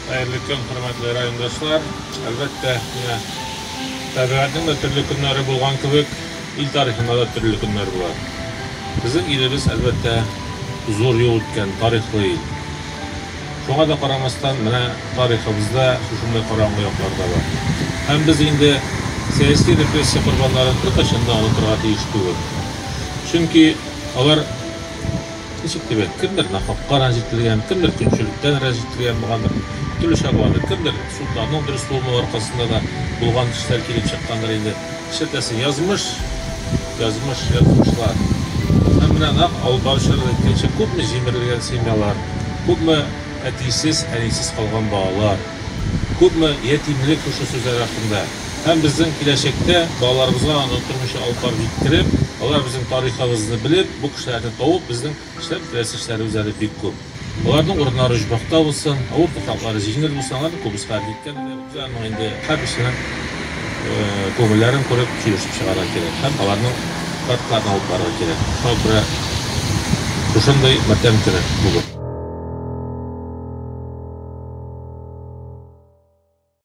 Hayırlı gün, hürmetli rayondaşlar. Elbette yine tabiatın da türlü günleri bulgan kibik, il tarihinde da türlü günler var. Bizim ilimiz elbette zor yol etken tarihli il. Şuna da karamasdan tarihimizde şunday karanlık yoklarda var. Hem biz indi siyasi represiya kurbanlarının bir kaçında anıtırga değiştiği. Çünkü onlar nişik debek, kimdir nafakka ranjitilgen, kimdir günçülükten ranjitilgen boğandır, türlü şabandır, kimdir sultanın dürüst olma arkasında da bulgan işler kelip çıkkanlar indi. İşletesi yazmışlar. Hem bilen Alpavşar'da etkençe көп mü jimirlegen semyalar, көп mü etisiz, enisiz kalgan bağlar, көп mü yetimlik kuşu sözler hakkında. Hem bizim gelecekte bağlarımıza anlatılmış alıp bitirip, onlar bizim tarihimizni bilip, bu kişilerden tavıp bizim işler üzerinde büyük köp. Onlardan orunları jubakta olsun, avurdu halkları zihinler olsun, onlar da köp ispat etken de güzel indi her kişinin kömürlerin korup çürüşüp çıkarak gerek. Hem onların kartlarını alıp barığı gerek. Şal bire kuşunday matem gerek bugün.